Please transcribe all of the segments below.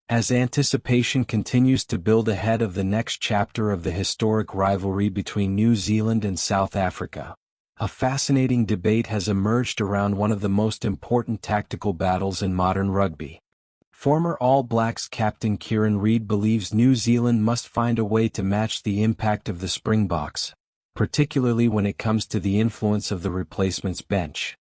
As anticipation continues to build ahead of the next chapter of the historic rivalry between New Zealand and South Africa, a fascinating debate has emerged around one of the most important tactical battles in modern rugby. Former All Blacks captain Kieran Read believes New Zealand must find a way to match the impact of the Springboks, particularly when it comes to the influence of the replacements bench.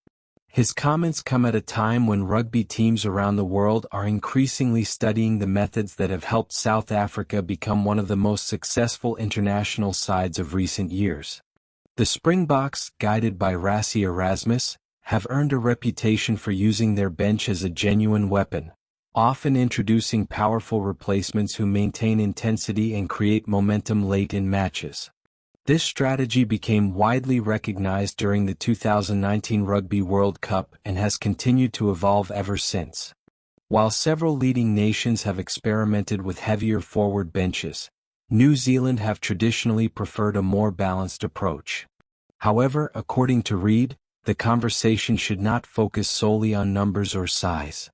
His comments come at a time when rugby teams around the world are increasingly studying the methods that have helped South Africa become one of the most successful international sides of recent years. The Springboks, guided by Rassie Erasmus, have earned a reputation for using their bench as a genuine weapon, often introducing powerful replacements who maintain intensity and create momentum late in matches. This strategy became widely recognized during the 2019 Rugby World Cup and has continued to evolve ever since. While several leading nations have experimented with heavier forward benches, New Zealand have traditionally preferred a more balanced approach. However, according to Read, the conversation should not focus solely on numbers or size.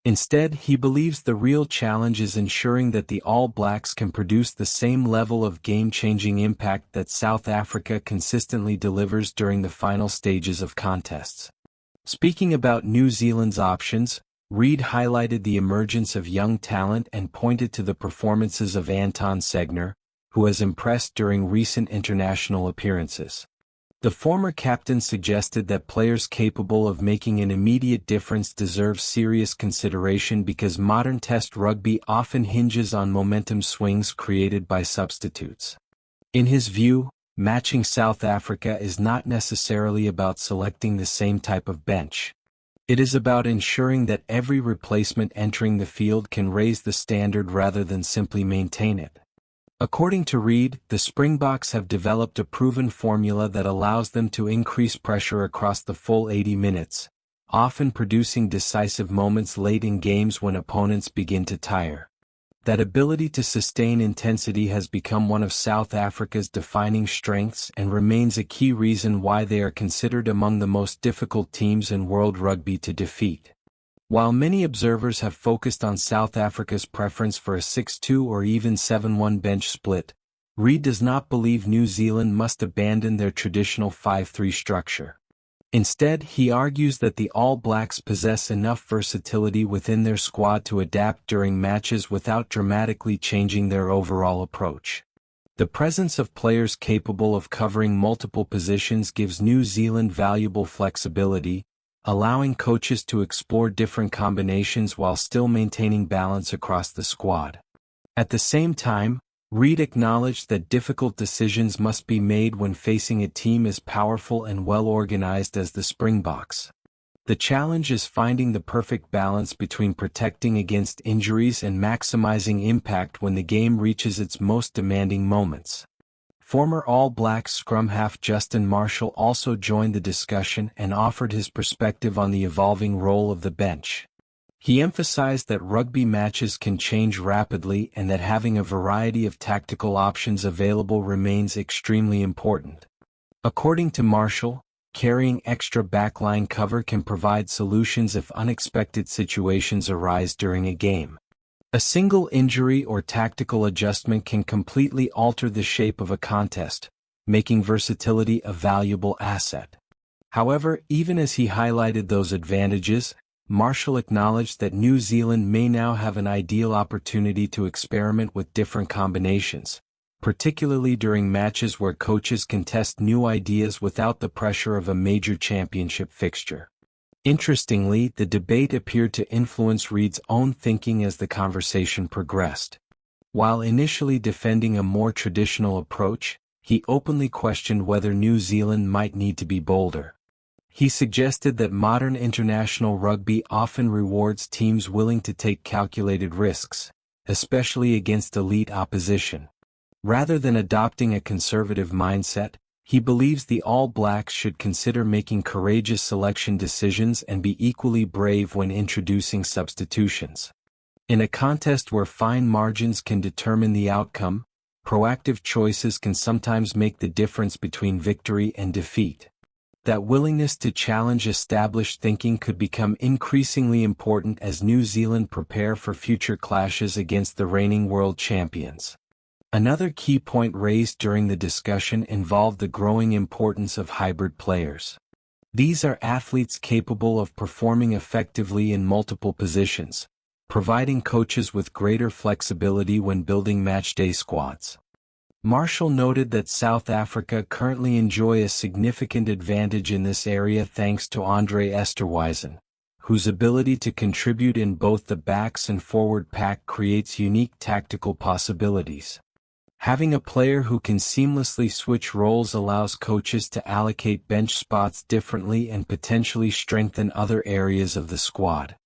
Instead, he believes the real challenge is ensuring that the All Blacks can produce the same level of game-changing impact that South Africa consistently delivers during the final stages of contests. Speaking about New Zealand's options, Read highlighted the emergence of young talent and pointed to the performances of Anton Segner, who has impressed during recent international appearances. The former captain suggested that players capable of making an immediate difference deserve serious consideration because modern Test rugby often hinges on momentum swings created by substitutes. In his view, matching South Africa is not necessarily about selecting the same type of bench. It is about ensuring that every replacement entering the field can raise the standard rather than simply maintain it. According to Read, the Springboks have developed a proven formula that allows them to increase pressure across the full 80 minutes, often producing decisive moments late in games when opponents begin to tire. That ability to sustain intensity has become one of South Africa's defining strengths and remains a key reason why they are considered among the most difficult teams in world rugby to defeat. While many observers have focused on South Africa's preference for a 6-2 or even 7-1 bench split, Read does not believe New Zealand must abandon their traditional 5-3 structure. Instead, he argues that the All Blacks possess enough versatility within their squad to adapt during matches without dramatically changing their overall approach. The presence of players capable of covering multiple positions gives New Zealand valuable flexibility, allowing coaches to explore different combinations while still maintaining balance across the squad. At the same time, Read acknowledged that difficult decisions must be made when facing a team as powerful and well-organized as the Springboks. The challenge is finding the perfect balance between protecting against injuries and maximizing impact when the game reaches its most demanding moments. Former All Blacks scrum half Justin Marshall also joined the discussion and offered his perspective on the evolving role of the bench. He emphasized that rugby matches can change rapidly and that having a variety of tactical options available remains extremely important. According to Marshall, carrying extra backline cover can provide solutions if unexpected situations arise during a game. A single injury or tactical adjustment can completely alter the shape of a contest, making versatility a valuable asset. However, even as he highlighted those advantages, Marshall acknowledged that New Zealand may now have an ideal opportunity to experiment with different combinations, particularly during matches where coaches can test new ideas without the pressure of a major championship fixture. Interestingly, the debate appeared to influence Read's own thinking as the conversation progressed. While initially defending a more traditional approach, he openly questioned whether New Zealand might need to be bolder. He suggested that modern international rugby often rewards teams willing to take calculated risks, especially against elite opposition. Rather than adopting a conservative mindset, he believes the All Blacks should consider making courageous selection decisions and be equally brave when introducing substitutions. In a contest where fine margins can determine the outcome, proactive choices can sometimes make the difference between victory and defeat. That willingness to challenge established thinking could become increasingly important as New Zealand prepare for future clashes against the reigning world champions. Another key point raised during the discussion involved the growing importance of hybrid players. These are athletes capable of performing effectively in multiple positions, providing coaches with greater flexibility when building matchday squads. Marshall noted that South Africa currently enjoy a significant advantage in this area thanks to Andre Esterhuizen, whose ability to contribute in both the backs and forward pack creates unique tactical possibilities. Having a player who can seamlessly switch roles allows coaches to allocate bench spots differently and potentially strengthen other areas of the squad.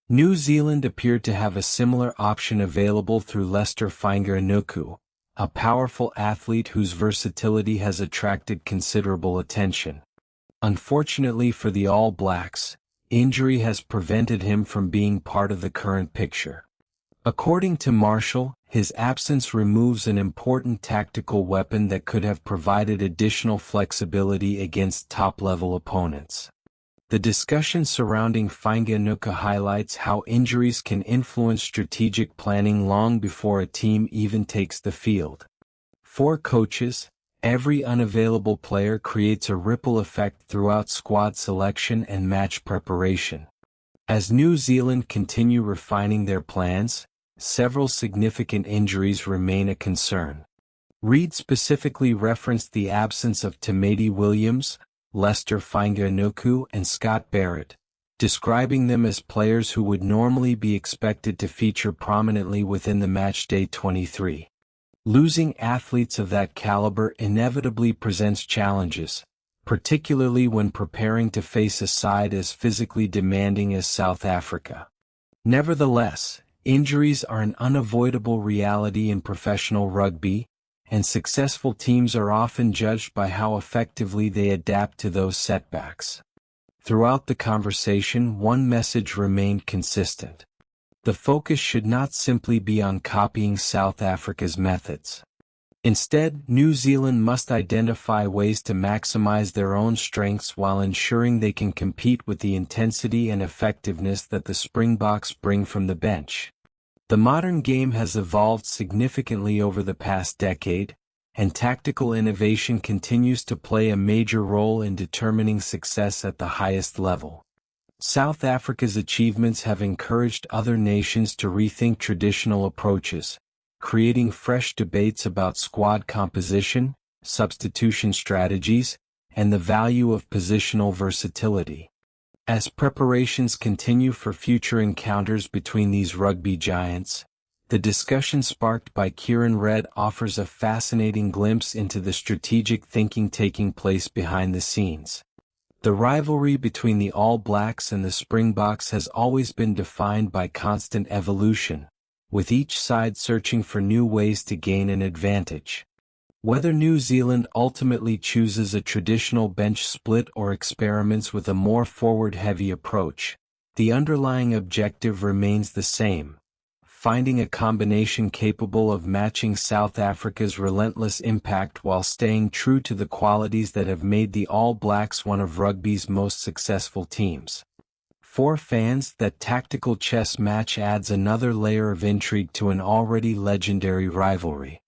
New Zealand appeared to have a similar option available through Lester Fainga'anuku, a powerful athlete whose versatility has attracted considerable attention. Unfortunately for the All Blacks, injury has prevented him from being part of the current picture. According to Marshall, his absence removes an important tactical weapon that could have provided additional flexibility against top-level opponents. The discussion surrounding Fainga'anuku highlights how injuries can influence strategic planning long before a team even takes the field. For coaches, every unavailable player creates a ripple effect throughout squad selection and match preparation. As New Zealand continue refining their plans, several significant injuries remain a concern. Read specifically referenced the absence of Tamati Williams, Lester Fainga'anuku and Scott Barrett, describing them as players who would normally be expected to feature prominently within the matchday 23. Losing athletes of that caliber inevitably presents challenges, particularly when preparing to face a side as physically demanding as South Africa. Nevertheless, injuries are an unavoidable reality in professional rugby, and successful teams are often judged by how effectively they adapt to those setbacks. Throughout the conversation, one message remained consistent. The focus should not simply be on copying South Africa's methods. Instead, New Zealand must identify ways to maximize their own strengths while ensuring they can compete with the intensity and effectiveness that the Springboks bring from the bench. The modern game has evolved significantly over the past decade, and tactical innovation continues to play a major role in determining success at the highest level. South Africa's achievements have encouraged other nations to rethink traditional approaches, creating fresh debates about squad composition, substitution strategies, and the value of positional versatility. As preparations continue for future encounters between these rugby giants, the discussion sparked by Kieran Read offers a fascinating glimpse into the strategic thinking taking place behind the scenes. The rivalry between the All Blacks and the Springboks has always been defined by constant evolution, with each side searching for new ways to gain an advantage. Whether New Zealand ultimately chooses a traditional bench split or experiments with a more forward-heavy approach, the underlying objective remains the same: finding a combination capable of matching South Africa's relentless impact while staying true to the qualities that have made the All Blacks one of rugby's most successful teams. For fans, that tactical chess match adds another layer of intrigue to an already legendary rivalry.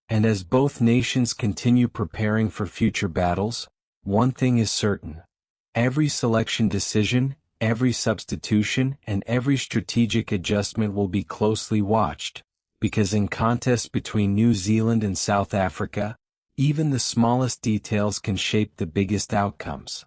And as both nations continue preparing for future battles, one thing is certain: every selection decision, every substitution, and every strategic adjustment will be closely watched, because in contests between New Zealand and South Africa, even the smallest details can shape the biggest outcomes.